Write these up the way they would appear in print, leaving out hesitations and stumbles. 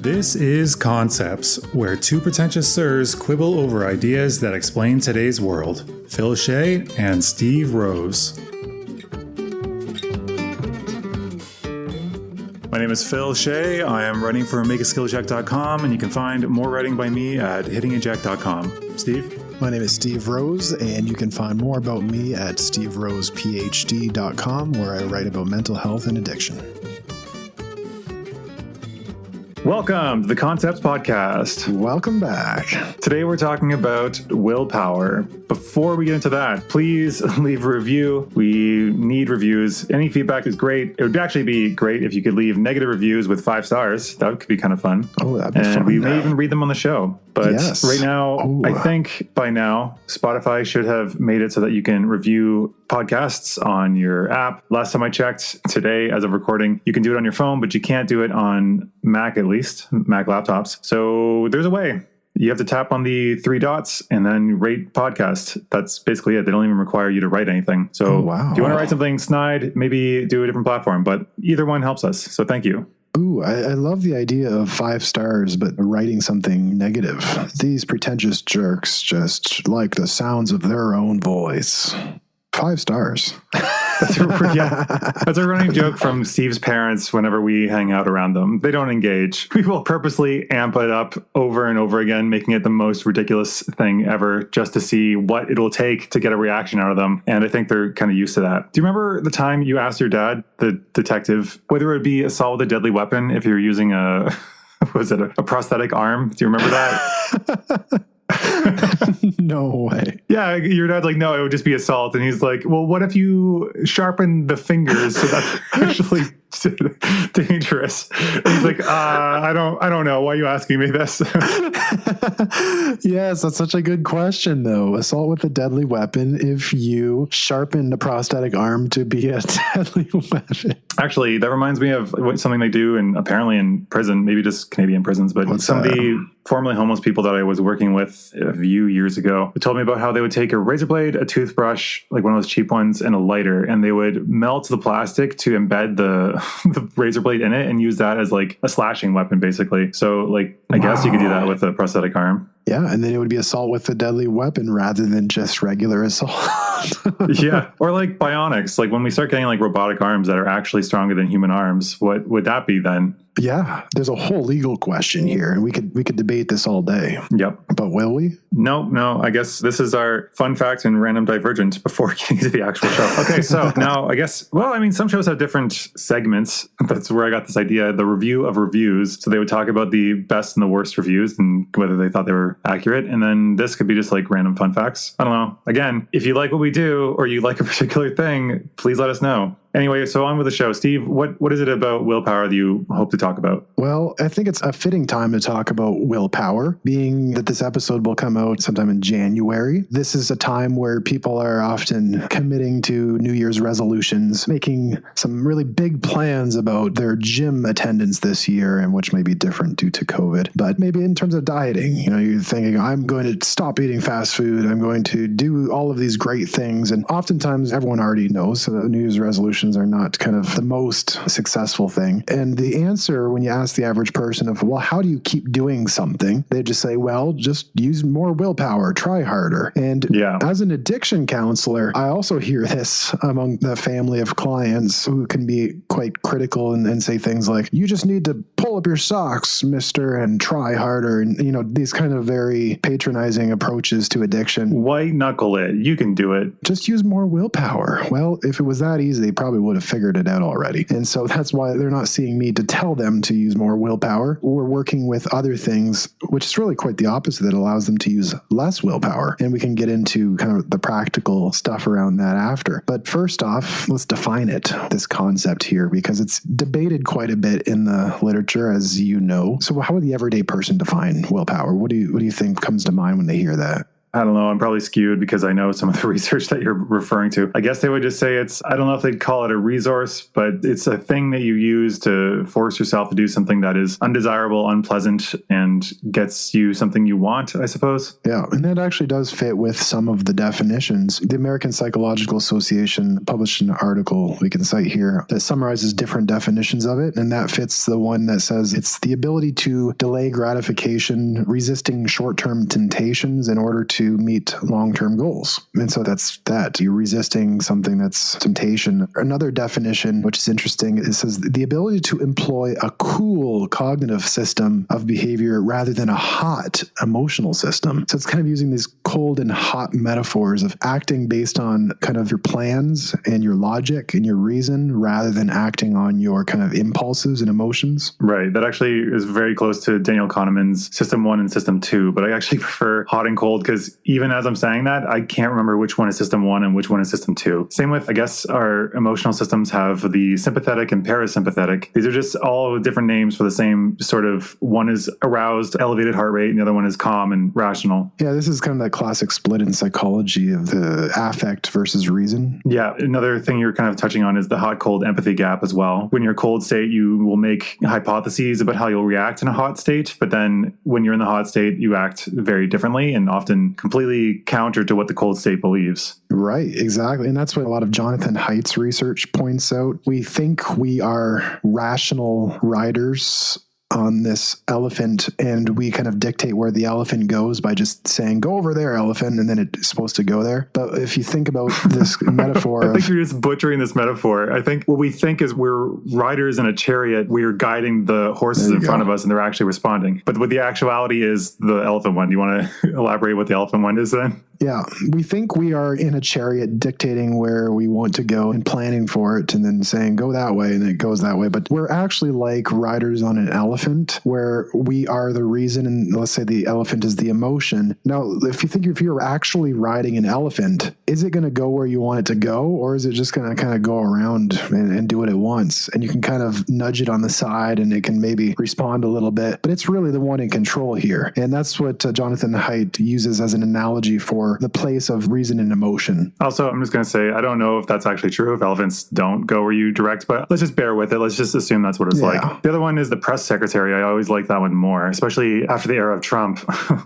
This is Concepts, where two pretentious sirs quibble over ideas that explain today's world. Phil Shea and Steve Rose. My name is Phil Shea. I am writing for makeaskillcheck.com, and you can find more writing by me at hittingeject.com. Steve? My name is Steve Rose, and you can find more about me at steverosephd.com, where I write about mental health and addiction. Welcome to the Concepts Podcast. Welcome back. Today we're talking about willpower. Before we get into that, please leave a review. We need reviews. Any feedback is great. It would actually be great if you could leave negative reviews with 5 stars. That could be kind of fun. Oh, that'd be fun. And we may even read them on the show. But yes. Right now, I think by now, Spotify should have made it so that you can review podcasts on your app. Last time I checked, today, as of recording, you can do it on your phone, but you can't do it on Mac, at least, Mac laptops. So there's a way. You have to tap on the 3 dots and then rate podcast. That's basically it. They don't even require you to write anything. So if you want to write something snide, maybe do a different platform, but either one helps us. So thank you. Ooh, I love the idea of 5 stars, but writing something negative. These pretentious jerks just like the sounds of their own voice. 5 stars. That's a running joke from Steve's parents whenever we hang out around them. They don't engage. We will purposely amp it up over and over again, making it the most ridiculous thing ever just to see what it'll take to get a reaction out of them. And I think they're kind of used to that. Do you remember the time you asked your dad, the detective, whether it would be assault with a deadly weapon if you're using a prosthetic arm? Do you remember that? No way. Yeah, your dad's like, no, it would just be assault. And he's like, well, what if you sharpen the fingers so that's actually dangerous? And he's like, I don't know. Why are you asking me this? Yes, that's such a good question, though. Assault with a deadly weapon if you sharpen a prosthetic arm to be a deadly weapon. Actually, that reminds me of something they do, and apparently in prison, maybe just Canadian prisons, but some of the formerly homeless people that I was working with a few years ago told me about how they would take a razor blade, a toothbrush, like one of those cheap ones, and a lighter, and they would melt the plastic to embed the razor blade in it and use that as like a slashing weapon, basically. So like, I guess you could do that with a prosthetic arm. Yeah, and then it would be assault with a deadly weapon rather than just regular assault. Yeah, or like bionics. Like when we start getting like robotic arms that are actually stronger than human arms, what would that be then? Yeah, there's a whole legal question here, and we could debate this all day. Yep. But will we? No. I guess this is our fun fact and random divergent before getting to the actual show. Okay, so now I guess, some shows have different segments. That's where I got this idea, the review of reviews. So they would talk about the best and the worst reviews and whether they thought they were accurate. And then this could be just like random fun facts. I don't know. Again, if you like what we do or you like a particular thing, please let us know. Anyway, so on with the show. Steve, what is it about willpower that you hope to talk about? Well, I think it's a fitting time to talk about willpower, being that this episode will come out sometime in January. This is a time where people are often committing to New Year's resolutions, making some really big plans about their gym attendance this year, and which may be different due to COVID. But maybe in terms of dieting, you're thinking, I'm going to stop eating fast food. I'm going to do all of these great things. And oftentimes everyone already knows, so New Year's resolutions are not kind of the most successul thing. And the answer when you ask the average person of, well, how do you keep doing something? They just say, well, just use more willpower, try harder. And as an addiction counselor, I also hear this among the family of clients who can be quite critical and say things like, you just need to pull up your socks, mister, and try harder. And, these kind of very patronizing approaches to addiction. White knuckle it. You can do it. Just use more willpower. Well, if it was that easy, they probably would have figured it out already. And so that's why they're not seeing me to tell them to use more willpower. We're working with other things, which is really quite the opposite, that allows them to use less willpower. And we can get into kind of the practical stuff around that after. But first off, let's define it, this concept here, because it's debated quite a bit in the literature, as you know. So how would the everyday person define willpower? What do you think comes to mind when they hear that? I don't know, I'm probably skewed because I know some of the research that you're referring to. I guess they would just say I don't know if they'd call it a resource, but it's a thing that you use to force yourself to do something that is undesirable, unpleasant, and gets you something you want, I suppose. Yeah, and that actually does fit with some of the definitions. The American Psychological Association published an article we can cite here that summarizes different definitions of it, and that fits the one that says it's the ability to delay gratification, resisting short-term temptations in order to meet long-term goals. And so that's that. You're resisting something that's temptation. Another definition, which is interesting, it says the ability to employ a cool cognitive system of behavior rather than a hot emotional system. So it's kind of using these cold and hot metaphors of acting based on kind of your plans and your logic and your reason rather than acting on your kind of impulses and emotions. Right. That actually is very close to Daniel Kahneman's System 1 and System 2, but I actually prefer hot and cold because even as I'm saying that, I can't remember which one is System 1 and which one is System 2. Same with, I guess, our emotional systems have the sympathetic and parasympathetic. These are just all different names for the same sort of, one is aroused, elevated heart rate, and the other one is calm and rational. Yeah, this is kind of that classic split in psychology of the affect versus reason. Yeah, another thing you're kind of touching on is the hot-cold empathy gap as well. When you're a cold state, you will make hypotheses about how you'll react in a hot state, but then when you're in the hot state, you act very differently and often completely counter to what the cold state believes. Right, exactly. And that's what a lot of Jonathan Haidt's research points out. We think we are rational riders on this elephant, and we kind of dictate where the elephant goes by just saying, go over there, elephant, and then it's supposed to go there. But if you think about this metaphor I think you're just butchering this metaphor. I think what we think is we're riders in a chariot. We're guiding the horses in front of us, and they're actually responding. But what the actuality is the elephant one. Do you want to elaborate what the elephant one is then? Yeah, we think we are in a chariot dictating where we want to go and planning for it and then saying, go that way, and it goes that way. But we're actually like riders on an elephant where we are the reason, and let's say the elephant is the emotion. Now, if you're actually riding an elephant, is it going to go where you want it to go, or is it just going to kind of go around and do what it wants? And you can kind of nudge it on the side and it can maybe respond a little bit, but it's really the one in control here. And that's what Jonathan Haidt uses as an analogy for the place of reason and emotion. Also, I'm just going to say, I don't know if that's actually true, if elephants don't go where you direct, but let's just bear with it. Let's just assume that's what it's like. The other one is the press secretary. I always like that one more, especially after the era of Trump.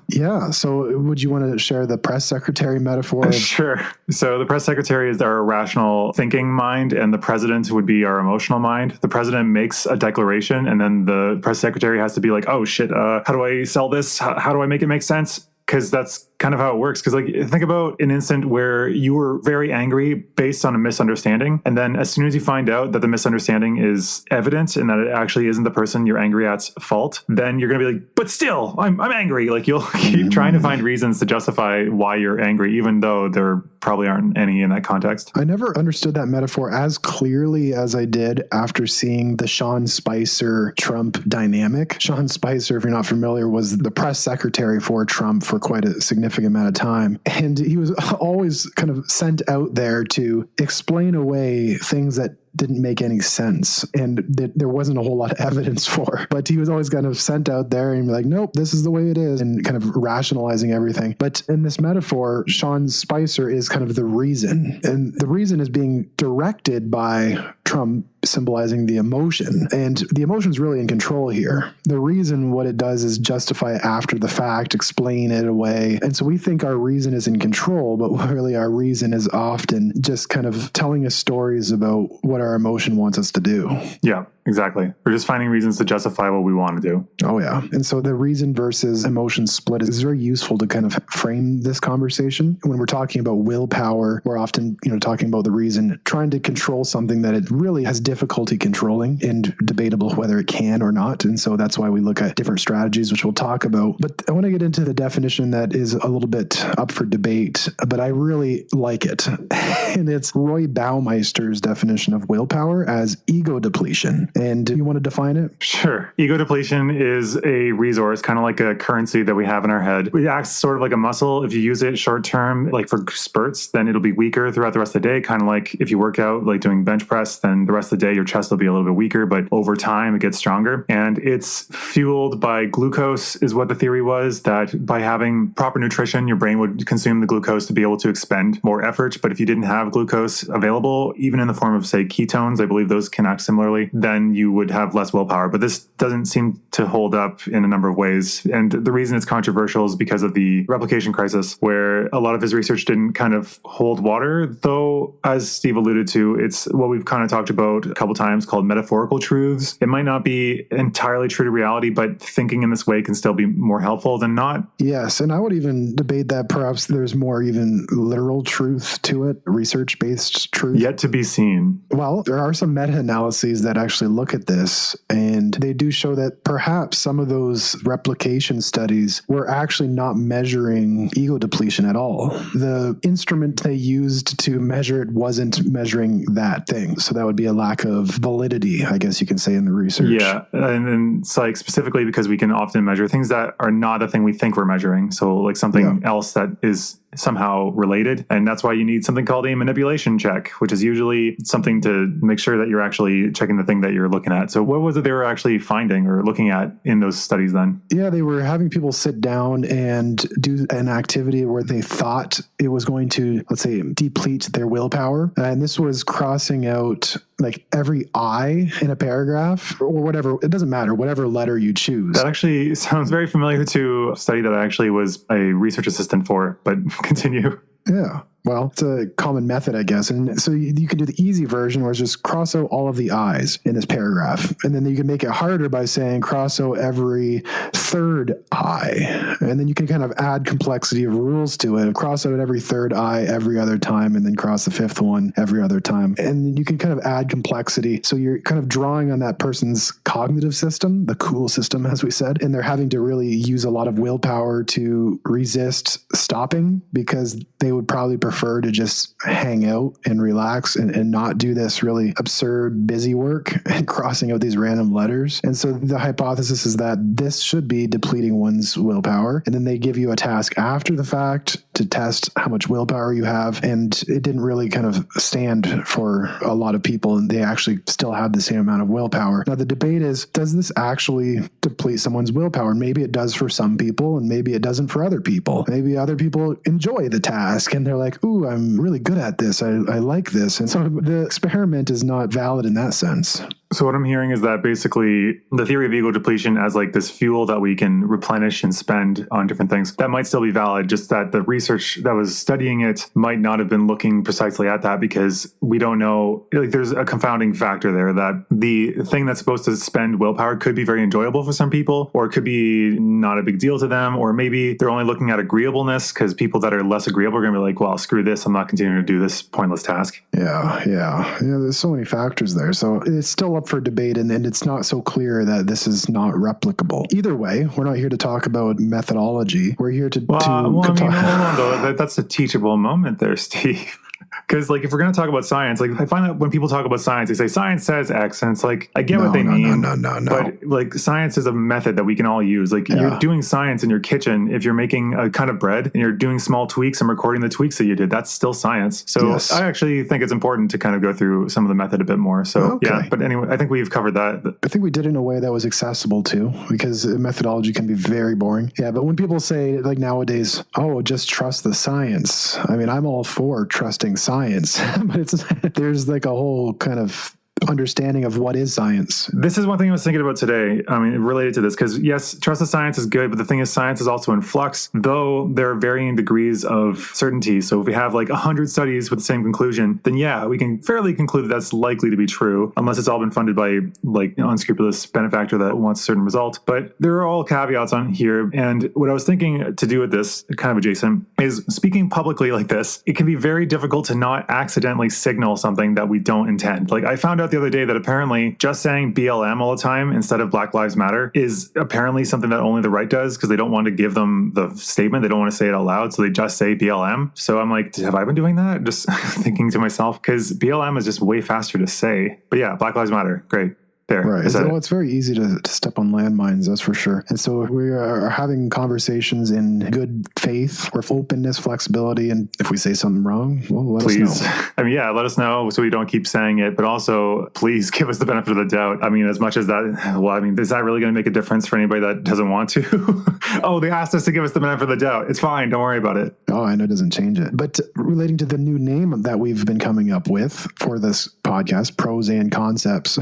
Yeah. So would you want to share the press secretary metaphor? Sure. So the press secretary is our rational thinking mind, and the president would be our emotional mind. The president makes a declaration, and then the press secretary has to be like, oh shit, how do I sell this? How do I make it make sense? Because that's kind of how it works. Because think about an instant where you were very angry based on a misunderstanding. And then as soon as you find out that the misunderstanding is evident and that it actually isn't the person you're angry at's fault, then you're going to be like, but still, I'm angry. Like you'll keep trying to find reasons to justify why you're angry, even though there probably aren't any in that context. I never understood that metaphor as clearly as I did after seeing the Sean Spicer Trump dynamic. Sean Spicer, if you're not familiar, was the press secretary for Trump for quite a significant amount of time. And he was always kind of sent out there to explain away things that didn't make any sense and that there wasn't a whole lot of evidence for. But he was always kind of sent out there and be like, nope, this is the way it is, and kind of rationalizing everything. But in this metaphor, Sean Spicer is kind of the reason. And the reason is being directed by Trump, symbolizing the emotion. And the emotion's really in control here. The reason, what it does is justify it after the fact, explain it away. And so we think our reason is in control, but really our reason is often just kind of telling us stories about what our emotion wants us to do. Yeah, exactly. We're just finding reasons to justify what we want to do. Oh, yeah. And so the reason versus emotion split is very useful to kind of frame this conversation. When we're talking about willpower, we're often, talking about the reason, trying to control something that it really has difficulty controlling and debatable whether it can or not. And so that's why we look at different strategies, which we'll talk about. But I want to get into the definition that is a little bit up for debate, but I really like it. And it's Roy Baumeister's definition of willpower as ego depletion. And you want to define it? Sure. Ego depletion is a resource, kind of like a currency that we have in our head. It acts sort of like a muscle. If you use it short term, like for spurts, then it'll be weaker throughout the rest of the day. Kind of like if you work out, like doing bench press, then the rest of the day, your chest will be a little bit weaker, but over time it gets stronger. And it's fueled by glucose is what the theory was, that by having proper nutrition, your brain would consume the glucose to be able to expend more effort. But if you didn't have glucose available, even in the form of, say, ketones, I believe those can act similarly, then you would have less willpower. But this doesn't seem to hold up in a number of ways. And the reason it's controversial is because of the replication crisis, where a lot of his research didn't kind of hold water, though, as Steve alluded to, it's what we've kind of talked about a couple times called metaphorical truths. It might not be entirely true to reality, but thinking in this way can still be more helpful than not. Yes, and I would even debate that perhaps there's more even literal truth to it, research-based truth. Yet to be seen. Well, there are some meta-analyses that actually look at this, and they do show that perhaps some of those replication studies were actually not measuring ego depletion at all. The instrument they used to measure it wasn't measuring that thing. So that would be a lack of validity, I guess you can say, in the research. Yeah, and it's like specifically because we can often measure things that are not the thing we think we're measuring. So like something else that is somehow related. And that's why you need something called a manipulation check, which is usually something to make sure that you're actually checking the thing that you're looking at. So what was it they were actually finding or looking at in those studies then? Yeah, they were having people sit down and do an activity where they thought it was going to, let's say, deplete their willpower. And this was crossing out like every I in a paragraph or whatever. It doesn't matter, whatever letter you choose. That actually sounds very familiar to a study that I actually was a research assistant for, but continue. Yeah. Well, it's a common method, I guess. And so you can do the easy version where it's just cross out all of the I's in this paragraph. And then you can make it harder by saying cross out every third I. And then you can kind of add complexity of rules to it. Cross out every third I every other time, and then cross the fifth one every other time. And you can kind of add complexity. So you're kind of drawing on that person's cognitive system, the cool system, as we said. And they're having to really use a lot of willpower to resist stopping, because they would probably prefer to just hang out and relax and not do this really absurd busy work and crossing out these random letters. And so the hypothesis is that this should be depleting one's willpower. And then they give you a task after the fact to test how much willpower you have. And it didn't really kind of stand for a lot of people. And they actually still had the same amount of willpower. Now, the debate is, does this actually deplete someone's willpower? Maybe it does for some people, and maybe it doesn't for other people. Maybe other people enjoy the task and they're like, ooh, I'm really good at this. I like this. And so the experiment is not valid in that sense. So what I'm hearing is that basically the theory of ego depletion as like this fuel that we can replenish and spend on different things, that might still be valid, just that the research that was studying it might not have been looking precisely at that, because we don't know, like there's a confounding factor there, that the thing that's supposed to spend willpower could be very enjoyable for some people, or it could be not a big deal to them, or maybe they're only looking at agreeableness, because people that are less agreeable are going to be like, well, screw this, I'm not continuing to do this pointless task. Yeah, there's so many factors there. So it's still up for debate, and it's not so clear that this is not replicable. Either way, we're not here to talk about methodology. We're here to hold on, though. That's a teachable moment there, Steve. Because like if we're going to talk about science, like I find that when people talk about science, they say science says X, and it's like I get what they mean. No. But like science is a method that we can all use. Like you're doing science in your kitchen. If you're making a kind of bread and you're doing small tweaks and recording the tweaks that you did, that's still science. So I actually think it's important to kind of go through some of the method a bit more. So yeah, but anyway, I think we've covered that. I think we did it in a way that was accessible too, because methodology can be very boring. Yeah, but when people say like nowadays, oh, just trust the science. I mean, I'm all for trusting science, but there's like a whole kind of understanding of what is science. This is one thing I was thinking about today. I mean, related to this, because yes, trust the science is good, but the thing is science is also in flux, though there are varying degrees of certainty. So if we have like 100 studies with the same conclusion, then yeah, we can fairly conclude that that's likely to be true, unless it's all been funded by like an unscrupulous benefactor that wants a certain result. But there are all caveats on here. And what I was thinking to do with this, kind of adjacent, is speaking publicly like this, it can be very difficult to not accidentally signal something that we don't intend. Like I found out the other day that apparently just saying BLM all the time instead of Black Lives Matter is apparently something that only the right does, because they don't want to give them the statement. They don't want to say it out loud. So they just say BLM. So I'm like, have I been doing that? Just thinking to myself, because BLM is just way faster to say. But yeah, Black Lives Matter. Great. there. Right. It's very easy to step on landmines, that's for sure. And so we are having conversations in good faith, with openness, flexibility, and if we say something wrong, well, let us know. I mean, yeah, let us know so we don't keep saying it, but also please give us the benefit of the doubt. I mean, as much as that, well, I mean, is that really going to make a difference for anybody that doesn't want to? Oh, they asked us to give us the benefit of the doubt. It's fine. Don't worry about it. Oh, I know it doesn't change it. But relating to the new name that we've been coming up with for this podcast, Pros and Concepts,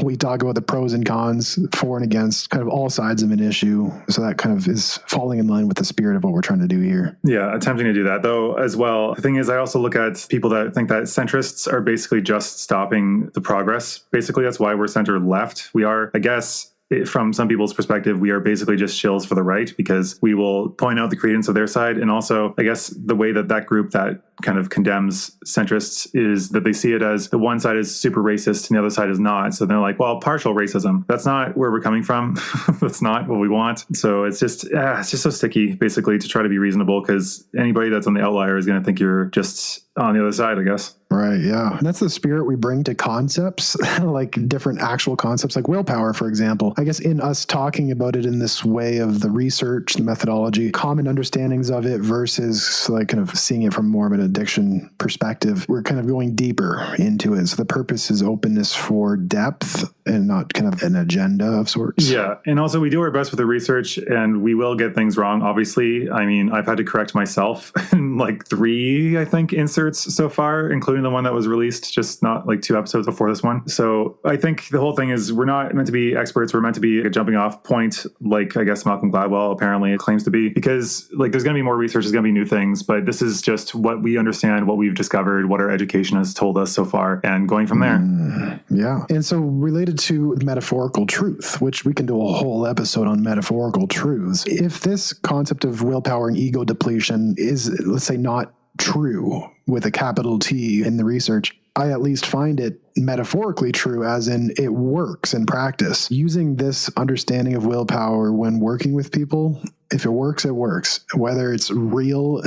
we talk about the pros and cons, for and against, kind of all sides of an issue. So that kind of is falling in line with the spirit of what we're trying to do here. Yeah, attempting to do that, though, as well. The thing is, I also look at people that think that centrists are basically just stopping the progress. Basically, that's why we're center left. We are, I guess, from some people's perspective, we are basically just shills for the right because we will point out the credence of their side. And also, I guess the way that group that kind of condemns centrists is that they see it as the one side is super racist and the other side is not. So they're like, well, partial racism. That's not where we're coming from. That's not what we want. So it's just so sticky, basically, to try to be reasonable because anybody that's on the outlier is going to think you're just on the other side, I guess. Right, yeah. And that's the spirit we bring to concepts, like different actual concepts, like willpower, for example. I guess in us talking about it in this way of the research, the methodology, common understandings of it versus like kind of seeing it from more of an addiction perspective, we're kind of going deeper into it. So the purpose is openness for depth and not kind of an agenda of sorts. Yeah. And also we do our best with the research and we will get things wrong. Obviously, I mean, I've had to correct myself in like 3, I think, inserts so far, including the one that was released just not like 2 episodes before this one. So I think the whole thing is we're not meant to be experts. We're meant to be a jumping off point, like I guess Malcolm Gladwell apparently claims to be, because like there's going to be more research, there's going to be new things, but this is just what we understand, what we've discovered, what our education has told us so far, and going from there. Yeah. And so related to metaphorical truth, which we can do a whole episode on metaphorical truths. If this concept of willpower and ego depletion is, let's say, not true with a capital T in the research, I at least find it metaphorically true, as in it works in practice. Using this understanding of willpower when working with people, if it works, it works. Whether it's real,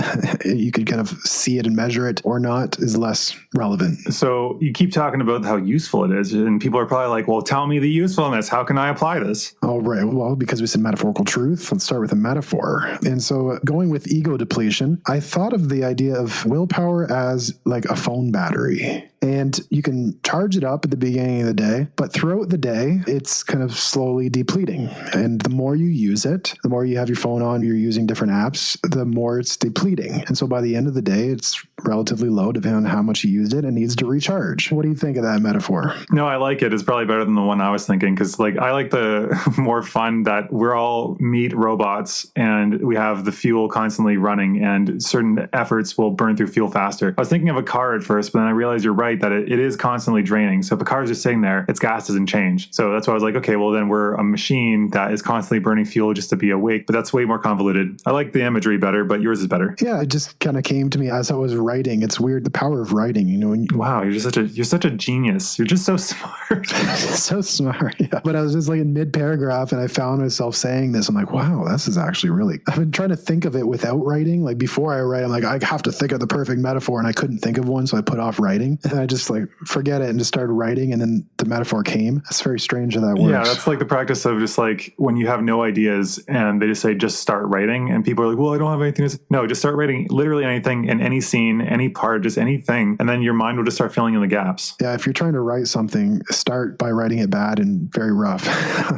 you can kind of see it and measure it, or not, is less relevant. So you keep talking about how useful it is, and people are probably like, well, tell me the usefulness. How can I apply this? Oh, right. Well, because we said metaphorical truth, let's start with a metaphor. And so going with ego depletion, I thought of the idea of willpower as like a phone battery. And you can charge it up at the beginning of the day, but throughout the day, it's kind of slowly depleting. And the more you use it, the more you have your phone on, you're using different apps, the more it's depleting. And so by the end of the day, it's relatively low, depending on how much you used it, and needs to recharge. What do you think of that metaphor? No, I like it. It's probably better than the one I was thinking, because like I like the more fun that we're all meat robots and we have the fuel constantly running and certain efforts will burn through fuel faster. I was thinking of a car at first, but then I realized you're right that it is constantly draining. So if a car is just sitting there, its gas doesn't change. So that's why I was like, okay, well then we're a machine that is constantly burning fuel just to be awake. But that's way more convoluted. I like the imagery better, but yours is better. Yeah, it just kind of came to me as I was writing. It's weird, the power of writing, you know. Wow, you're such a genius. You're just so smart. So smart, yeah. But I was just like in mid-paragraph and I found myself saying this. I'm like, wow, this is actually really... I've been trying to think of it without writing. Like before I write, I'm like, I have to think of the perfect metaphor, and I couldn't think of one, so I put off writing. And I just like forget it and just started writing, and then the metaphor came. It's very strange how that works. Yeah, that's like the practice of just like when you have no ideas and they just say, just start writing. And people are like, well, I don't have anything to say. No, just start writing literally anything in any scene, any part, just anything. And then your mind will just start filling in the gaps. Yeah, if you're trying to write something, start by writing it bad and very rough.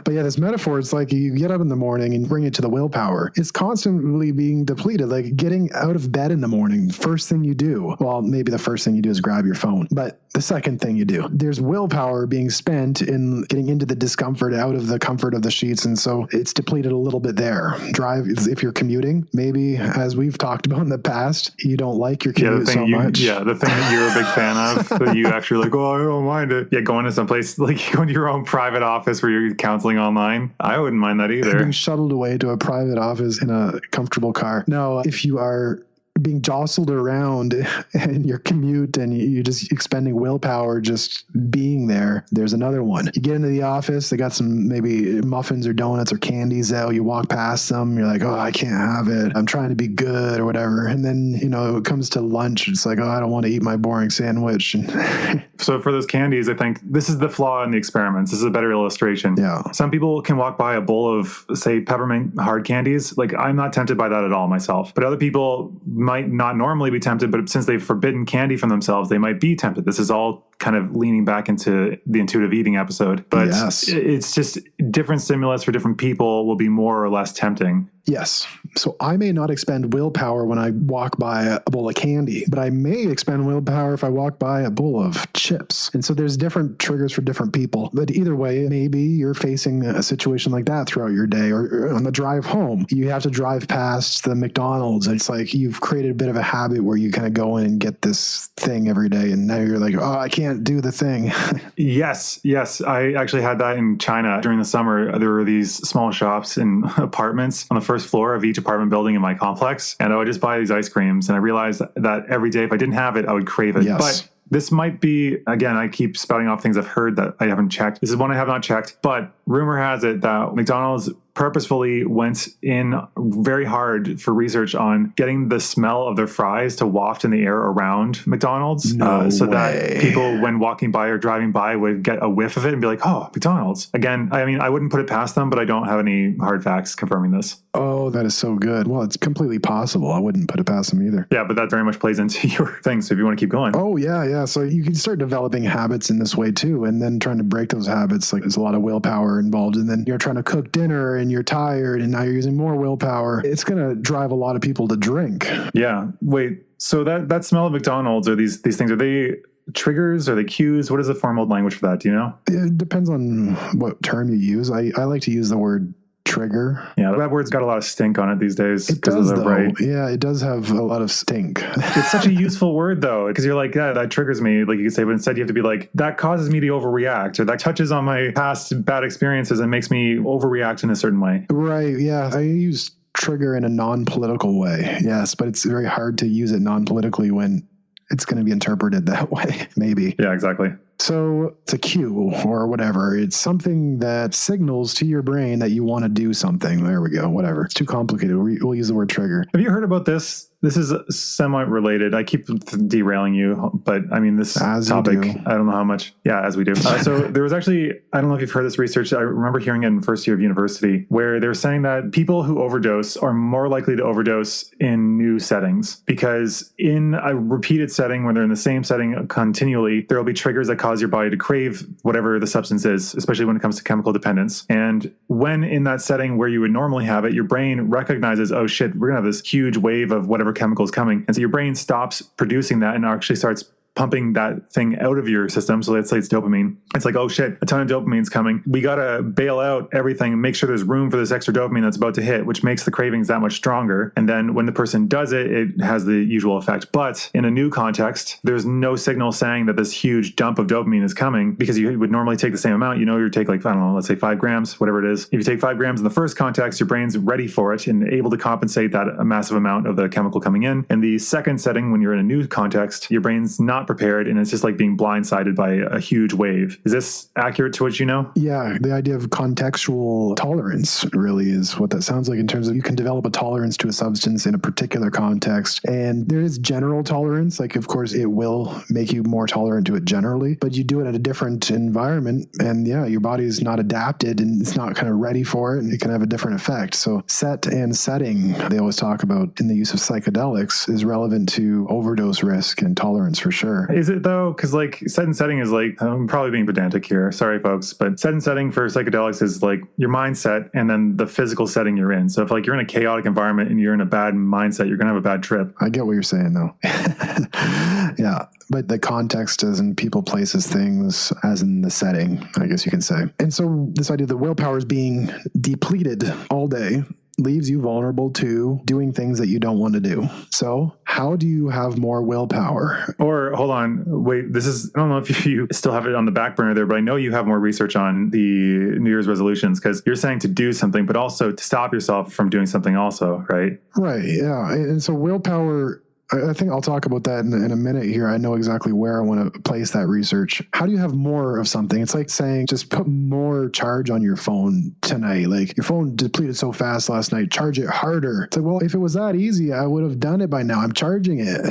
But yeah, this metaphor, it's like you get up in the morning and bring it to the willpower. It's constantly being depleted, like getting out of bed in the morning. First thing you do, well, maybe the first thing you do is grab your phone, but the second thing you do, there's willpower being spent in getting into the discomfort, out of the comfort of the sheets. And so it's depleted a little bit there. Drive, if you're commuting, maybe as we've talked about in the past, you don't like your commute so much. Yeah, the thing that you're a big fan of, that you actually like, oh, I don't mind it. Yeah, going to someplace, like going to your own private office where you're counseling online. I wouldn't mind that either. Being shuttled away to a private office in a comfortable car. No, if you are being jostled around in your commute and you're just expending willpower just being there, there's another one. You get into the office, they got some maybe muffins or donuts or candies out. You walk past them, you're like, oh, I can't have it. I'm trying to be good or whatever. And then, it comes to lunch. It's like, oh, I don't want to eat my boring sandwich. So for those candies, I think this is the flaw in the experiments. This is a better illustration. Yeah. Some people can walk by a bowl of, say, peppermint hard candies. Like, I'm not tempted by that at all myself. But other people might not normally be tempted, but since they've forbidden candy from themselves, they might be tempted. This is all kind of leaning back into the intuitive eating episode. But yes, it's just different stimulus for different people will be more or less tempting. Yes. So I may not expend willpower when I walk by a bowl of candy, but I may expend willpower if I walk by a bowl of chips. And so there's different triggers for different people. But either way, maybe you're facing a situation like that throughout your day, or on the drive home, you have to drive past the McDonald's. And it's like you've created a bit of a habit where you kind of go in and get this thing every day. And now you're like, oh, I can't do the thing. Yes. I actually had that in China during the summer. There were these small shops and apartments on the first floor of each apartment building in my complex. And I would just buy these ice creams. And I realized that every day, if I didn't have it, I would crave it. Yes. But this might be, again, I keep spouting off things I've heard that I haven't checked. This is one I have not checked, but rumor has it that McDonald's purposefully went in very hard for research on getting the smell of their fries to waft in the air around McDonald's. So that people, when walking by or driving by, would get a whiff of it and be like, oh, McDonald's. Again, I mean, I wouldn't put it past them, but I don't have any hard facts confirming this. Oh, that is so good. Well, it's completely possible. I wouldn't put it past them either. Yeah, but that very much plays into your thing. So if you want to keep going. Oh, yeah. So you can start developing habits in this way too. And then trying to break those habits, like there's a lot of willpower involved. And then you're trying to cook dinner and you're tired and now you're using more willpower. It's going to drive a lot of people to drink. Yeah. Wait, so that smell of McDonald's or these things, are they triggers? Are they cues? What is the formal language for that? Do you know? It depends on what term you use. I like to use the word trigger. Yeah, that word's got a lot of stink on it these days. It does, though. Right. Yeah, it does have a lot of stink. It's such a useful word, though, because you're like, yeah, that triggers me, like you could say, but instead you have to be like, that causes me to overreact, or that touches on my past bad experiences and makes me overreact in a certain way. Right, yeah. I use trigger in a non-political way, yes, but it's very hard to use it non-politically when it's going to be interpreted that way, maybe. Yeah, exactly. So it's a cue or whatever. It's something that signals to your brain that you want to do something. There we go. Whatever. It's too complicated. We'll use the word trigger. Have you heard about this? This is semi-related. I keep derailing you, but I mean, this topic, I don't know how much. Yeah, as we do. So there was actually, I don't know if you've heard this research. I remember hearing it in first year of university, where they were saying that people who overdose are more likely to overdose in new settings, because in a repeated setting, when they're in the same setting continually, there will be triggers that cause your body to crave whatever the substance is, especially when it comes to chemical dependence. And when in that setting where you would normally have it, your brain recognizes, oh shit, we're gonna have this huge wave of whatever chemical is coming. And so your brain stops producing that and actually starts pumping that thing out of your system. So let's say it's dopamine. It's like, oh shit, a ton of dopamine's coming. We got to bail out everything and make sure there's room for this extra dopamine that's about to hit, which makes the cravings that much stronger. And then when the person does it, it has the usual effect. But in a new context, there's no signal saying that this huge dump of dopamine is coming, because you would normally take the same amount. You know, you take like, I don't know, let's say 5 grams, whatever it is. If you take 5 grams in the first context, your brain's ready for it and able to compensate that a massive amount of the chemical coming in. In the second setting, when you're in a new context, your brain's not prepared, and it's just like being blindsided by a huge wave. Is this accurate to what you know? Yeah, the idea of contextual tolerance really is what that sounds like, in terms of you can develop a tolerance to a substance in a particular context. And there is general tolerance. Like, of course, it will make you more tolerant to it generally, but you do it at a different environment. And yeah, your body is not adapted and it's not kind of ready for it, and it can have a different effect. So set and setting, they always talk about in the use of psychedelics, is relevant to overdose risk and tolerance for sure. Is it though? Because like set and setting is like, I'm probably being pedantic here. Sorry, folks. But set and setting for psychedelics is like your mindset and then the physical setting you're in. So if like you're in a chaotic environment and you're in a bad mindset, you're going to have a bad trip. I get what you're saying though. Yeah. But the context is in people, places, things, as in the setting, I guess you can say. And so this idea that willpower is being depleted all day leaves you vulnerable to doing things that you don't want to do. So how do you have more willpower? Or hold on, wait, this is, I don't know if you still have it on the back burner there, but I know you have more research on the New Year's resolutions, because you're saying to do something, but also to stop yourself from doing something also, right? Right, yeah. And so willpower I think I'll talk about that in a minute here. I know exactly where I want to place that research. How do you have more of something? It's like saying just put more charge on your phone tonight. Like your phone depleted so fast last night, charge it harder. It's like, well, if it was that easy, I would have done it by now. I'm charging it.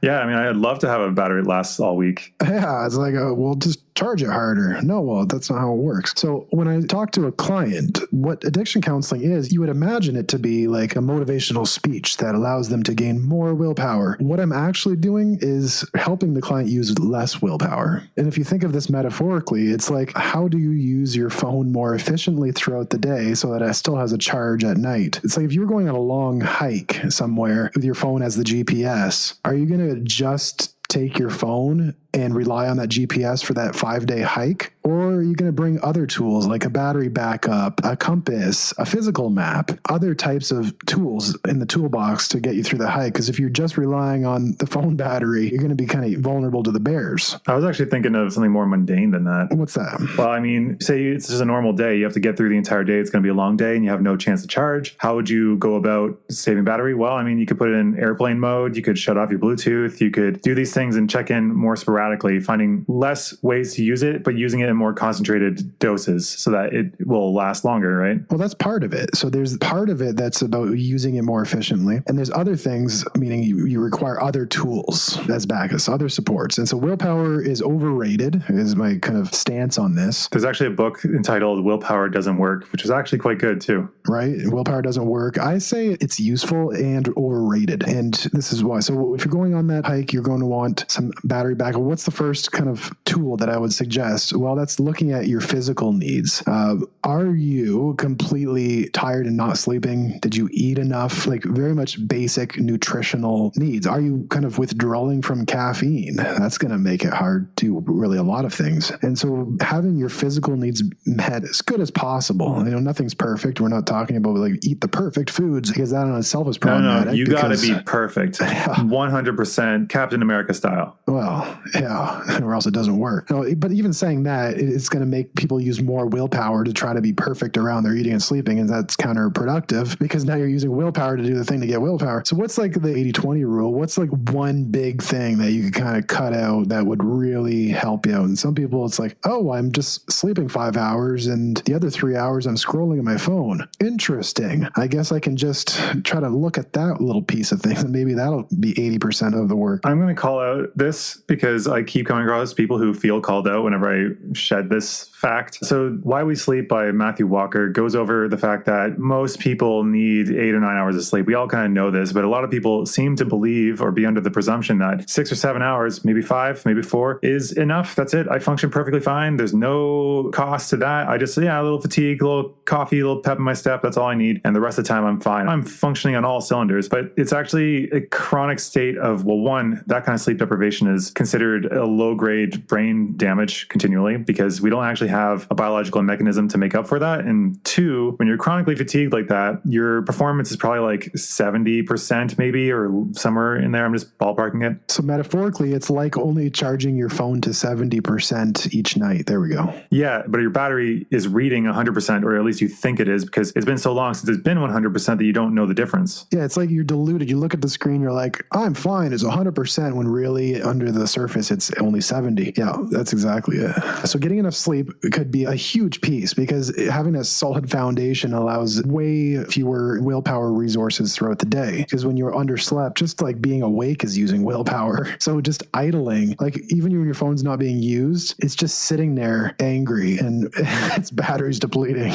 Yeah, I mean, I'd love to have a battery that lasts all week. Yeah, it's like, well, just charge it harder. No, well, that's not how it works. So when I talk to a client, what addiction counseling is, you would imagine it to be like a motivational speech that allows them to gain more willpower. What I'm actually doing is helping the client use less willpower. And if you think of this metaphorically, it's like, how do you use your phone more efficiently throughout the day so that it still has a charge at night? It's like if you're going on a long hike somewhere with your phone as the GPS, are you going to just take your phone and rely on that GPS for that 5-day hike? Or are you going to bring other tools like a battery backup, a compass, a physical map, other types of tools in the toolbox to get you through the hike? Because if you're just relying on the phone battery, you're going to be kind of vulnerable to the bears. I was actually thinking of something more mundane than that. What's that? Well, I mean, say it's just a normal day. You have to get through the entire day. It's going to be a long day and you have no chance to charge. How would you go about saving battery? Well, I mean, you could put it in airplane mode. You could shut off your Bluetooth. You could do these things and check in more sporadically, finding less ways to use it, but using it in more concentrated doses so that it will last longer, right? Well, that's part of it. So there's part of it that's about using it more efficiently. And there's other things, meaning you require other tools as backups, other supports. And so willpower is overrated, is my kind of stance on this. There's actually a book entitled Willpower Doesn't Work, which was actually quite good too. Right? Willpower doesn't work. I say it's useful and overrated. And this is why. So if you're going on that hike, you're going to want some battery backup. What's the first kind of tool that I would suggest? Well, that's looking at your physical needs. Are you completely tired and not sleeping? Did you eat enough? Like very much basic nutritional needs. Are you kind of withdrawing from caffeine? That's going to make it hard to really a lot of things. And so having your physical needs met as good as possible. You know, nothing's perfect. We're not talking about like eat the perfect foods because that in itself is problematic. No, you got to be perfect. 100% Captain America style. Well, yeah, or else it doesn't work. No, but even saying that, it's going to make people use more willpower to try to be perfect around their eating and sleeping, and that's counterproductive because now you're using willpower to do the thing to get willpower. So what's like the 80-20 rule? What's like one big thing that you could kind of cut out that would really help you out? And some people, it's like, oh, I'm just sleeping 5 hours and the other 3 hours I'm scrolling on my phone. Interesting. I guess I can just try to look at that little piece of things and maybe that'll be 80% of the work. I'm going to call out this because I keep coming across people who feel called out whenever I shed this fact. So Why We Sleep by Matthew Walker goes over the fact that most people need 8 or 9 hours of sleep. We all kind of know this, but a lot of people seem to believe or be under the presumption that 6 or 7 hours, maybe 5, maybe 4 is enough. That's it. I function perfectly fine. There's no cost to that. I just, a little fatigue, a little coffee, a little pep in my step. That's all I need. And the rest of the time I'm fine. I'm functioning on all cylinders, but it's actually a chronic state of, well, one, that kind of sleep deprivation is considered a low grade brain damage continually because we don't actually have a biological mechanism to make up for that. And two, when you're chronically fatigued like that, your performance is probably like 70% maybe, or somewhere in there. I'm just ballparking it. So metaphorically, it's like only charging your phone to 70% each night. There we go. Yeah, but your battery is reading 100%, or at least you think it is, because it's been so long since it's been 100% that you don't know the difference. Yeah, it's like you're deluded. You look at the screen, you're like, I'm fine. It's 100% when really under the surface, it's only 70. Yeah, that's exactly it. So getting enough sleep could be a huge piece because having a solid foundation allows way fewer willpower resources throughout the day. Because when you're underslept, just like being awake is using willpower. So just idling, like even when your phone's not being used, it's just sitting there angry and its battery's depleting.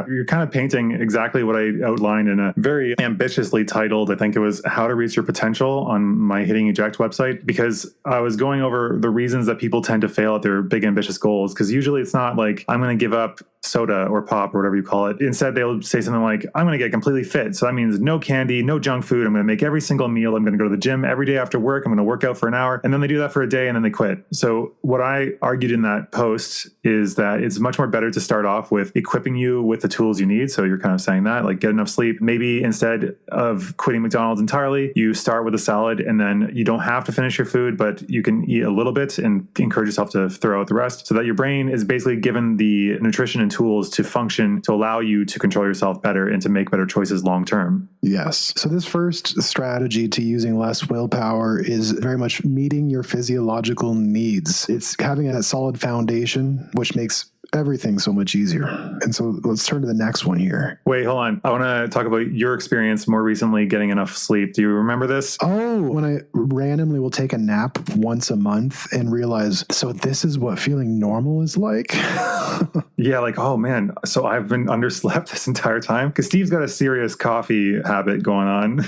You're kind of painting exactly what I outlined in a very ambitiously titled, I think it was How to Reach Your Potential on my Hitting Eject website, because I was going over the reasons that people tend to fail at their big ambitious goals. Because usually it's not like I'm going to give up soda or pop or whatever you call it. Instead, they'll say something like, I'm going to get completely fit. So that means no candy, no junk food. I'm going to make every single meal. I'm going to go to the gym every day after work. I'm going to work out for an hour. And then they do that for a day and then they quit. So what I argued in that post is that it's much more better to start off with equipping you with the tools you need. So you're kind of saying that, like, get enough sleep. Maybe instead of quitting McDonald's entirely, you start with a salad and then you don't have to finish your food, but you can eat a little bit and encourage yourself to throw out the rest so that your brain is basically given the nutrition and and tools to function to allow you to control yourself better and to make better choices long term. Yes. So this first strategy to using less willpower is very much meeting your physiological needs. It's having a solid foundation, which makes everything so much easier. And so let's turn to the next one here. Wait, hold on. I want to talk about your experience more recently getting enough sleep. Do you remember this? Oh, when I randomly will take a nap once a month and realize, so this is what feeling normal is like? Yeah, like, oh man, so I've been underslept this entire time? Because Steve's got a serious coffee habit going on.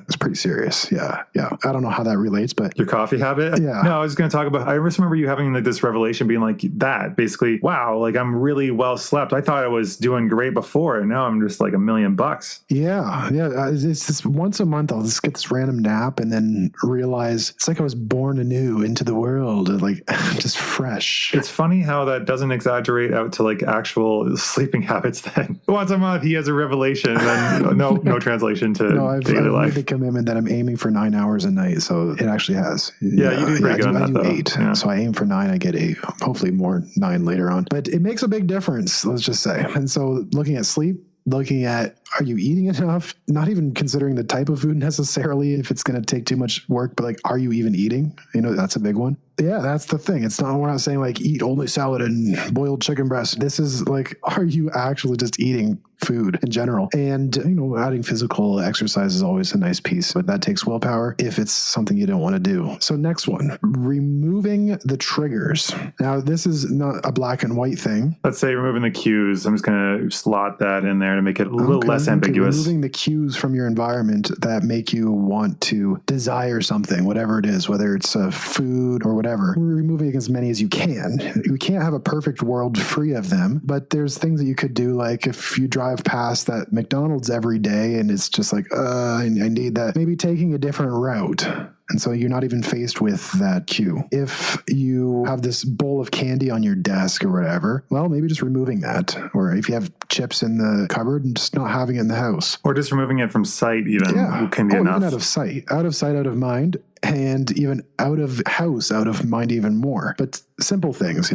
It's pretty serious. Yeah. I don't know how that relates, but... Your coffee habit? Yeah. No, I was going to talk about, I just remember you having like this revelation being like that, basically, wow, like I'm really well slept. I thought I was doing great before, and now I'm just like $1,000,000. Yeah. It's just once a month, I'll just get this random nap and then realize it's like I was born anew into the world, like just fresh. It's funny how that doesn't exaggerate out to like actual sleeping habits then. Once a month, he has a revelation, and then no translation to daily I've life. made the commitment that I'm aiming for 9 hours a night, so it actually has. Yeah, you do pretty good on that, I do though. 8, Yeah. so I aim for 9. I get 8, hopefully more 9 later on. But it makes a big difference, let's just say. And so looking at sleep, looking at, are you eating enough? Not even considering the type of food necessarily, if it's going to take too much work, but like, are you even eating? That's a big one. Yeah, that's the thing. We're not saying like eat only salad and boiled chicken breast. This is like, are you actually just eating food in general? And, adding physical exercise is always a nice piece, but that takes willpower if it's something you don't want to do. So next one, removing the triggers. Now, this is not a black and white thing. Let's say removing the cues. I'm just going to slot that in there to make it a little less ambiguous. Removing the cues from your environment that make you want to desire something, whatever it is, whether it's food or whatever. We're removing as many as you can. We can't have a perfect world free of them, but there's things that you could do, like if you drive past that McDonald's every day and it's just like, I need that, maybe taking a different route. And so you're not even faced with that cue. If you have this bowl of candy on your desk or whatever, well, maybe just removing that. Or if you have chips in the cupboard and just not having it in the house. Or just removing it from sight even can be enough. Even out of sight, out of mind. And even out of house, out of mind even more. But simple things,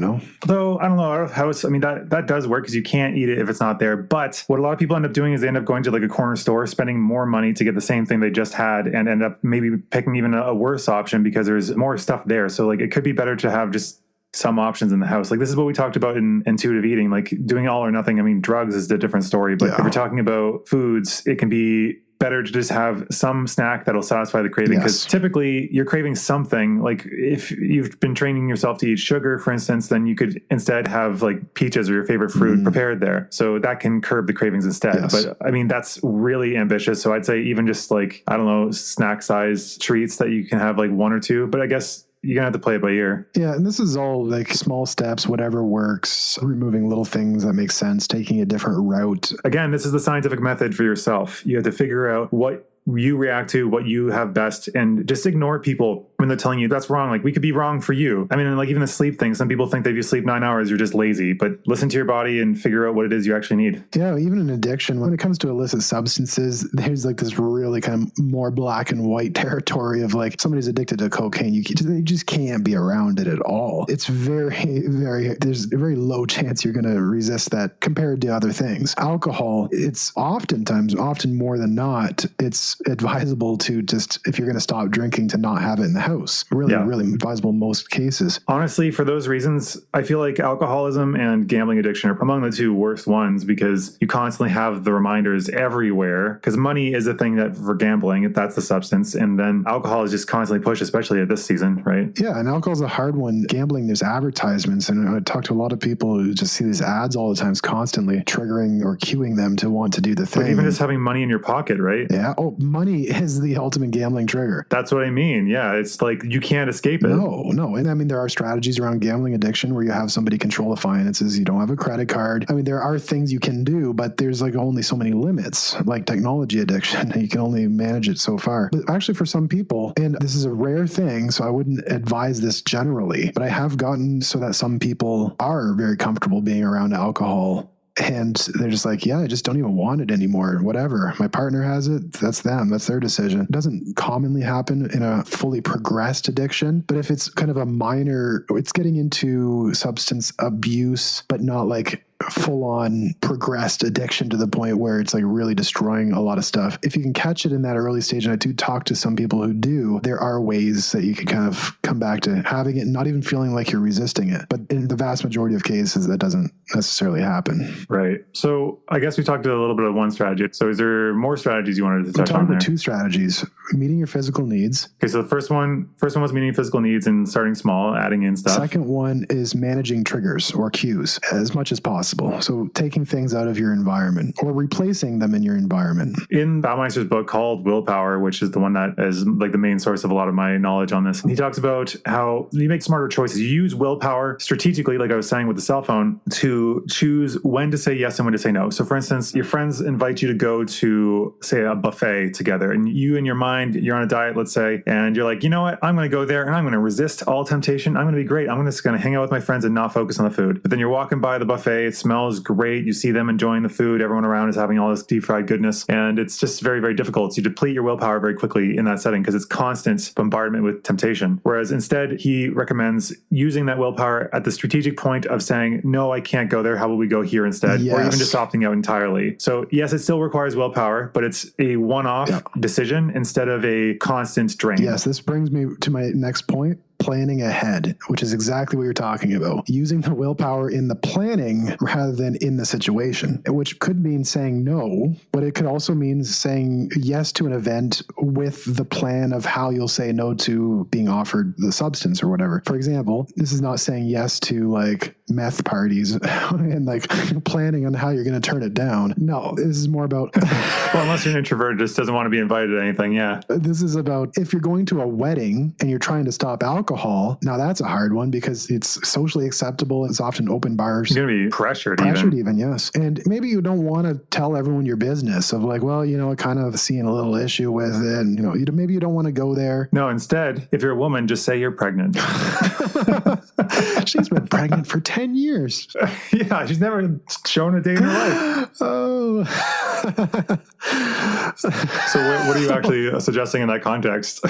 Though, I don't know, out of house, I mean, that does work because you can't eat it if it's not there. But what a lot of people end up doing is they end up going to like a corner store, spending more money to get the same thing they just had, and end up maybe picking even a worse option because there's more stuff there. So like it could be better to have just some options in the house. Like this is what we talked about in intuitive eating, like doing all or nothing. I mean, drugs is a different story, but if you're talking about foods, it can be better to just have some snack that'll satisfy the craving, because typically you're craving something. Like if you've been training yourself to eat sugar, for instance, then you could instead have like peaches or your favorite fruit prepared there. So that can curb the cravings instead. But I mean, that's really ambitious. So I'd say even just like, I don't know, snack size treats that you can have like 1 or 2, but I guess you're going to have to play it by ear. Yeah, and this is all like small steps, whatever works, removing little things that make sense, taking a different route. Again, this is the scientific method for yourself. You have to figure out what you react to, what you have best, and just ignore people when they're telling you that's wrong. Like we could be wrong for you. I mean, like even the sleep thing, some people think that if you sleep 9 hours, you're just lazy, but listen to your body and figure out what it is you actually need. Yeah, even in addiction, when it comes to illicit substances, there's like this really kind of more black and white territory of like somebody's addicted to cocaine. They just can't be around it at all. It's there's a very low chance you're going to resist that compared to other things. Alcohol, it's often more than not, it's advisable to just, if you're going to stop drinking, to not have it in the house. Really advisable in most cases. Honestly, for those reasons, I feel like alcoholism and gambling addiction are among the 2 worst ones, because you constantly have the reminders everywhere, because money is a thing that for gambling, that's the substance. And then alcohol is just constantly pushed, especially at this season, right? Yeah, and alcohol's a hard one. Gambling, there's advertisements, and I talk to a lot of people who just see these ads all the time, constantly triggering or cueing them to want to do the thing. But even just having money in your pocket, right? Yeah. Oh, money is the ultimate gambling trigger. That's what I mean. Yeah, it's like you can't escape it. No. And I mean, there are strategies around gambling addiction where you have somebody control the finances. You don't have a credit card. I mean, there are things you can do, but there's like only so many limits, like technology addiction. You can only manage it so far. But actually for some people, and this is a rare thing, so I wouldn't advise this generally, but I have gotten so that some people are very comfortable being around alcohol. And they're just like, yeah, I just don't even want it anymore. Whatever. My partner has it. That's them. That's their decision. It doesn't commonly happen in a fully progressed addiction. But if it's kind of a minor, it's getting into substance abuse, but not like full on progressed addiction to the point where it's like really destroying a lot of stuff. If you can catch it in that early stage, and I do talk to some people who do, there are ways that you can kind of come back to having it and not even feeling like you're resisting it. But in the vast majority of cases, that doesn't necessarily happen. Right. So I guess we talked a little bit of one strategy. So is there more strategies you wanted to touch on there? Two strategies: meeting your physical needs. Okay, so the first one was meeting physical needs and starting small, adding in stuff. Second one is managing triggers or cues as much as possible. So taking things out of your environment or replacing them in your environment. In Baumeister's book called Willpower, which is the one that is like the main source of a lot of my knowledge on this, he talks about how you make smarter choices. You use willpower strategically, like I was saying with the cell phone, to choose when to say yes and when to say no. So for instance, your friends invite you to go to, say, a buffet together, and you in your mind, you're on a diet, let's say, and you're like, you know what, I'm going to go there and I'm going to resist all temptation. I'm going to be great. I'm just going to hang out with my friends and not focus on the food. But then you're walking by the buffet, it smells great. You see them enjoying the food. Everyone around is having all this deep fried goodness. And it's just very, very difficult. So you deplete your willpower very quickly in that setting because it's constant bombardment with temptation. Whereas instead, he recommends using that willpower at the strategic point of saying, no, I can't go there. How about we go here instead? Yes. Or even just opting out entirely. So yes, it still requires willpower, but it's a one-off decision instead of a constant drain. Yes, this brings me to my next point. Planning ahead, which is exactly what you're talking about. Using the willpower in the planning rather than in the situation, which could mean saying no, but it could also mean saying yes to an event with the plan of how you'll say no to being offered the substance or whatever. For example, this is not saying yes to like meth parties and like planning on how you're going to turn it down. No, this is more about... Well, unless you're an introvert, just doesn't want to be invited to anything, yeah. This is about if you're going to a wedding and you're trying to stop alcohol, now that's a hard one because it's socially acceptable. It's often open bars. You're going to be pressured even, yes. And maybe you don't want to tell everyone your business of like, well, you know, I kind of seeing a little issue with it. And, you know, maybe you don't want to go there. No, instead, if you're a woman, just say you're pregnant. She's been pregnant for 10 years. Yeah, she's never shown a day in her life. Oh. So what are you actually suggesting in that context?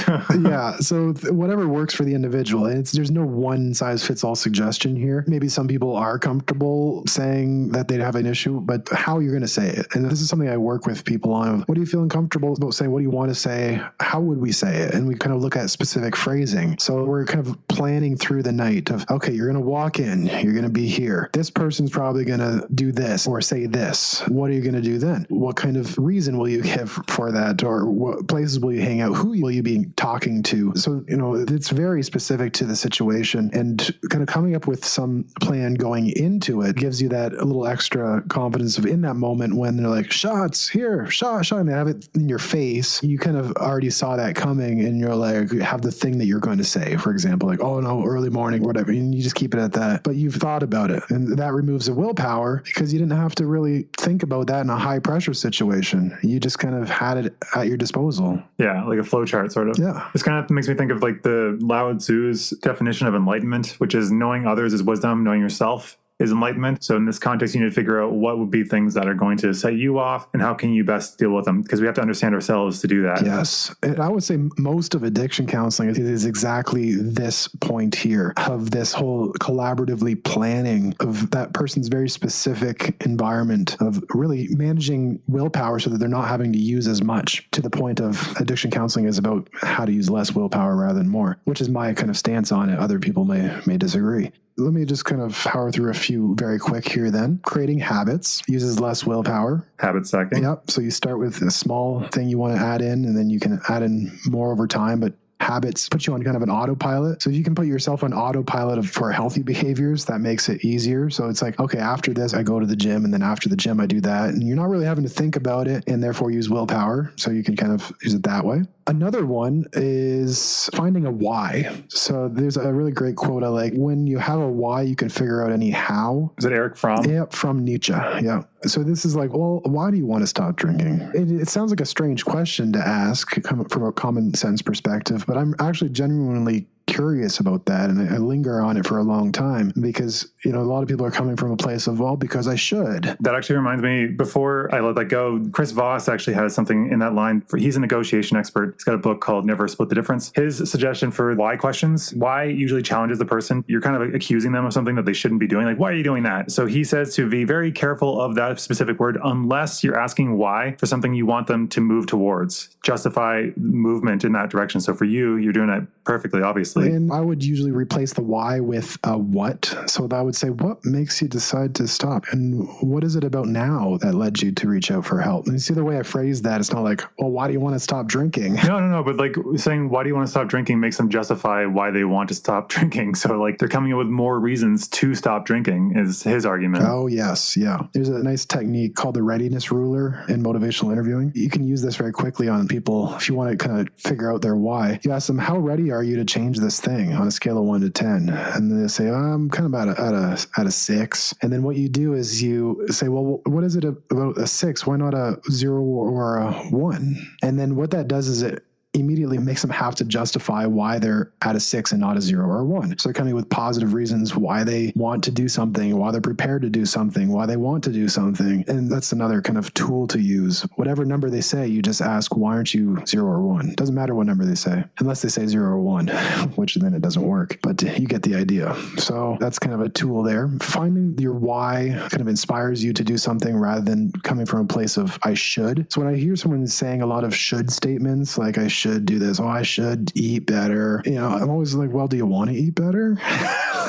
Yeah, so whatever works for the individual. And there's no one size fits all suggestion here. Maybe some people are comfortable saying that they have an issue, but how you're going to say it. And this is something I work with people on. What are you feeling comfortable about saying? What do you want to say? How would we say it? And we kind of look at specific phrasing. So we're kind of planning through the night of, okay, you're going to walk in, you're going to be here. This person's probably going to do this or say this. What are you going to do then? What kind of reason will you give for that? Or what places will you hang out? Who will you be talking to? So, you know, it's very specific to the situation, and kind of coming up with some plan going into it gives you that a little extra confidence of in that moment when they're like, shots here, shot, and they have it in your face. You kind of already saw that coming and you're like, have the thing that you're going to say, for example, like, oh no, early morning, whatever. And you just keep it at that, but you've thought about it, and that removes the willpower because you didn't have to really think about that in a high pressure situation. You just kind of had it at your disposal. Yeah, like a flow chart sort of. Yeah. This kind of makes me think of like the Lao Tzu's definition of enlightenment, which is knowing others is wisdom, knowing yourself is enlightenment. So in this context, you need to figure out what would be things that are going to set you off and how can you best deal with them, because we have to understand ourselves to do that. Yes. And I would say most of addiction counseling is exactly this point here of this whole collaboratively planning of that person's very specific environment of really managing willpower so that they're not having to use as much, to the point of addiction counseling is about how to use less willpower rather than more, which is my kind of stance on it. Other people may disagree. Let me just kind of power through a few very quick here then. Creating habits uses less willpower. Habit stacking. Yep. So you start with a small thing you want to add in, and then you can add in more over time, but habits put you on kind of an autopilot. So if you can put yourself on autopilot for healthy behaviors, that makes it easier. So it's like, okay, after this, I go to the gym, and then after the gym, I do that. And you're not really having to think about it and therefore use willpower. So you can kind of use it that way. Another one is finding a why. So there's a really great quote I like. When you have a why, you can figure out any how. Is it Eric Fromm? Yeah, from Nietzsche. Yeah. So this is like, well, why do you want to stop drinking? It sounds like a strange question to ask from a common sense perspective, but I'm actually genuinely curious about that, and I linger on it for a long time because, a lot of people are coming from a place of, well, because I should. That actually reminds me, before I let that go, Chris Voss actually has something in that line. He's a negotiation expert. He's got a book called Never Split the Difference. His suggestion for why questions, why usually challenges the person. You're kind of accusing them of something that they shouldn't be doing. Like, why are you doing that? So he says to be very careful of that specific word unless you're asking why for something you want them to move towards. Justify movement in that direction. So for you, you're doing it perfectly, obviously. And I would usually replace the why with a what. So I would say, what makes you decide to stop? And what is it about now that led you to reach out for help? And you see the way I phrase that, it's not like, well, why do you want to stop drinking? No. But like saying, why do you want to stop drinking makes them justify why they want to stop drinking. So like they're coming up with more reasons to stop drinking is his argument. Oh, yes. Yeah. There's a nice technique called the readiness ruler in motivational interviewing. You can use this very quickly on people if you want to kind of figure out their why. You ask them, how ready are you to change this thing on a scale of 1 to 10? And they say, I'm kind of at a 6. And then what you do is you say, well, what is it about a 6? Why not a 0 or a 1? And then what that does is it immediately makes them have to justify why they're at a 6 and not a 0 or a 1. So they're coming with positive reasons why they want to do something, why they're prepared to do something, why they want to do something. And that's another kind of tool to use. Whatever number they say, you just ask, why aren't you 0 or 1? Doesn't matter what number they say, unless they say 0 or 1, which then it doesn't work. But you get the idea. So that's kind of a tool there. Finding your why kind of inspires you to do something rather than coming from a place of I should. So when I hear someone saying a lot of should statements, like I should do this, I should eat better, I'm always like, well, do you want to eat better?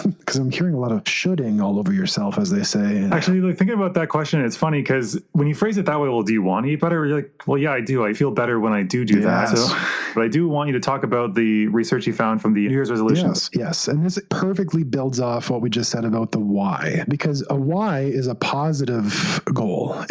Because I'm hearing a lot of shoulding all over yourself, as they say. Actually, like, thinking about that question, it's funny because when you phrase it that way, well, do you want to eat better? You're like, well, yeah, I do. I feel better when I do that. So, but I do want you to talk about the research you found from the New Year's resolutions. Yes. And this perfectly builds off what we just said about the why, because a why is a positive goal.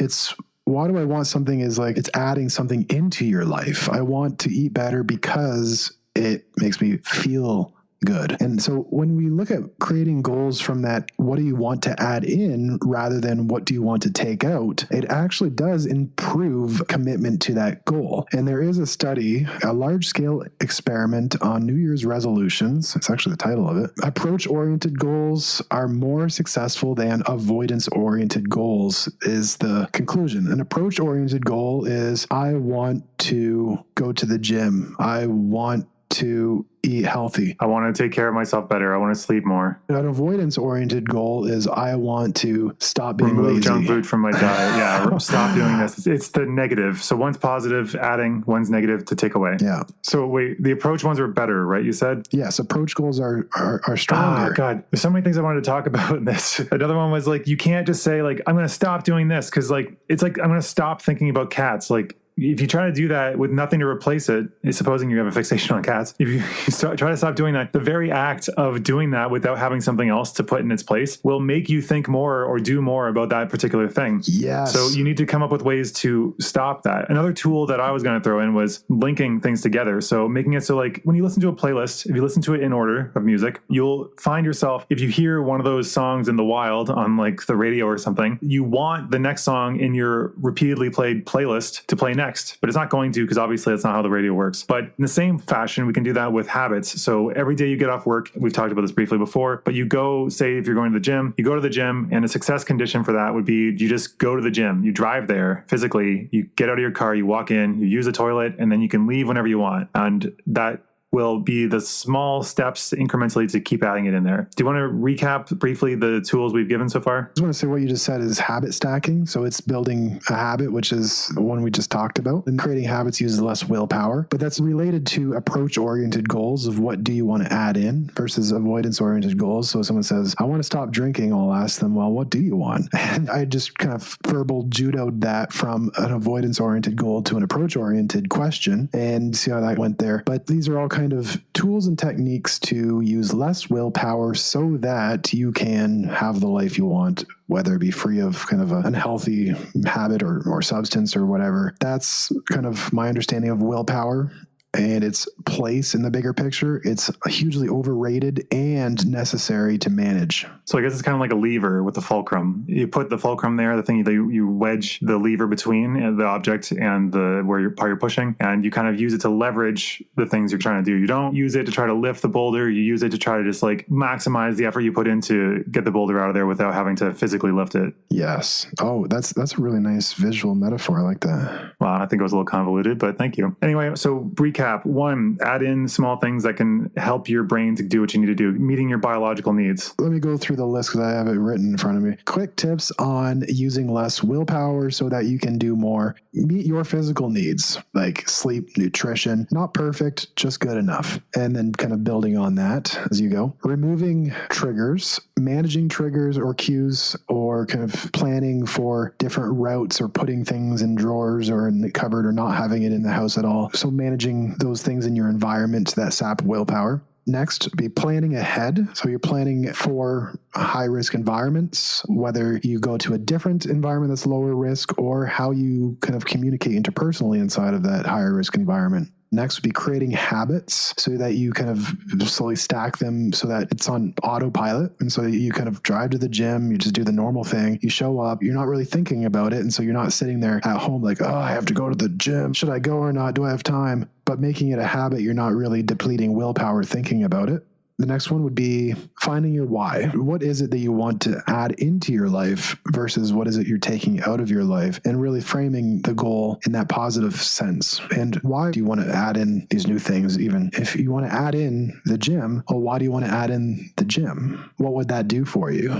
Why do I want something is like it's adding something into your life. I want to eat better because it makes me feel good. And so when we look at creating goals from that, what do you want to add in rather than what do you want to take out, it actually does improve commitment to that goal. And there is a study, a large scale experiment on New Year's resolutions. It's actually the title of it. Approach-oriented goals are more successful than avoidance-oriented goals is the conclusion. An approach-oriented goal is, I want to go to the gym. I want to eat healthy. I want to take care of myself better. I want to sleep more. An avoidance-oriented goal is I want to stop being Remove lazy. junk food from my diet. Yeah, stop doing this. It's the negative. So one's positive, adding, one's negative to take away. Yeah. So wait, the approach ones are better, right? You said? Yes, approach goals are stronger. Oh, God. There's so many things I wanted to talk about in this. Another one was like, you can't just say like, I'm going to stop doing this because like, it's like, I'm going to stop thinking about cats. Like, if you try to do that with nothing to replace it, supposing you have a fixation on cats, if you try to stop doing that, the very act of doing that without having something else to put in its place will make you think more or do more about that particular thing. Yes. So you need to come up with ways to stop that. Another tool that I was going to throw in was linking things together. So making it so like when you listen to a playlist, if you listen to it in order of music, you'll find yourself, if you hear one of those songs in the wild on like the radio or something, you want the next song in your repeatedly played playlist to play next. But it's not going to, because obviously that's not how the radio works. But in the same fashion, we can do that with habits. So every day you get off work, we've talked about this briefly before, but you go, say if you're going to the gym, you go to the gym, and a success condition for that would be you just go to the gym. You drive there physically, you get out of your car, you walk in, you use the toilet, and then you can leave whenever you want. And that will be the small steps incrementally to keep adding it in there. Do you want to recap briefly the tools we've given so far? I just want to say what you just said is habit stacking. So it's building a habit, which is the one we just talked about. And creating habits uses less willpower, but that's related to approach-oriented goals of what do you want to add in versus avoidance-oriented goals. So if someone says, I want to stop drinking, I'll ask them, well, what do you want? And I just kind of verbal judoed that from an avoidance-oriented goal to an approach-oriented question and see how that went there. But these are all kind of tools and techniques to use less willpower so that you can have the life you want, whether it be free of kind of an unhealthy habit or substance or whatever. That's kind of my understanding of willpower. and its place in the bigger picture, it's hugely overrated and necessary to manage. So I guess it's kind of like a lever with the fulcrum. You put the fulcrum there, the thing that you wedge the lever between the object and the where you're pushing, and you kind of use it to leverage the things you're trying to do. You don't use it to try to lift the boulder. You use it to try to just like maximize the effort you put in to get the boulder out of there without having to physically lift it. Yes. Oh, that's a really nice visual metaphor. I like that. Well, I think it was a little convoluted, but thank you. Anyway, so recap. 1, add in small things that can help your brain to do what you need to do, meeting your biological needs. Let me go through the list because I have it written in front of me. Quick tips on using less willpower so that you can do more. Meet your physical needs like sleep, nutrition. Not perfect, just good enough. And then kind of building on that as you go. Removing triggers, managing triggers or cues, or kind of planning for different routes or putting things in drawers or in the cupboard or not having it in the house at all. So managing those things in your environment that sap willpower. Next, be planning ahead. So you're planning for high-risk environments, whether you go to a different environment that's lower risk or how you kind of communicate interpersonally inside of that higher-risk environment. Next would be creating habits so that you kind of slowly stack them so that it's on autopilot. And so you kind of drive to the gym, you just do the normal thing, you show up, you're not really thinking about it. And so you're not sitting there at home like, oh, I have to go to the gym. Should I go or not? Do I have time? But making it a habit, you're not really depleting willpower thinking about it. The next one would be finding your why. What is it that you want to add into your life versus what is it you're taking out of your life, and really framing the goal in that positive sense. And why do you want to add in these new things? Even if you want to add in the gym, well, why do you want to add in the gym? What would that do for you?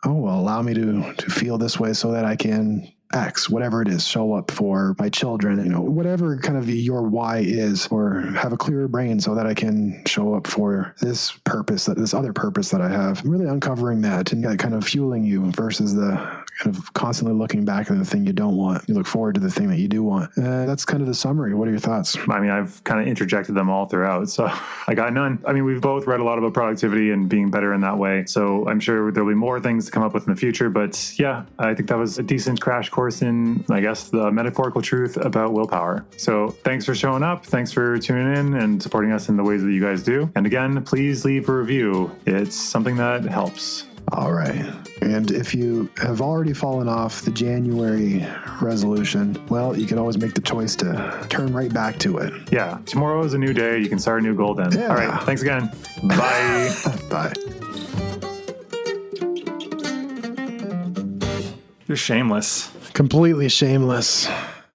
Oh, well, allow me to feel this way so that I can X, whatever it is, show up for my children, whatever kind of your why is, or have a clearer brain so that I can show up for this purpose, this other purpose that I have. Really uncovering that and kind of fueling you versus the kind of constantly looking back at the thing you don't want. You look forward to the thing that you do want. That's kind of the summary. What are your thoughts? I mean, I've kind of interjected them all throughout, so I got none. I mean, we've both read a lot about productivity and being better in that way, so I'm sure there'll be more things to come up with in the future, but yeah, I think that was a decent crash course in, I guess, the metaphorical truth about willpower. So thanks for showing up. Thanks for tuning in and supporting us in the ways that you guys do. And again, please leave a review. It's something that helps. All right. And if you have already fallen off the January resolution, well, you can always make the choice to turn right back to it. Yeah. Tomorrow is a new day. You can start a new goal then. Yeah. All right. Thanks again. Bye. Bye. You're shameless. Completely shameless.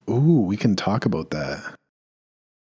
Ooh, we can talk about that.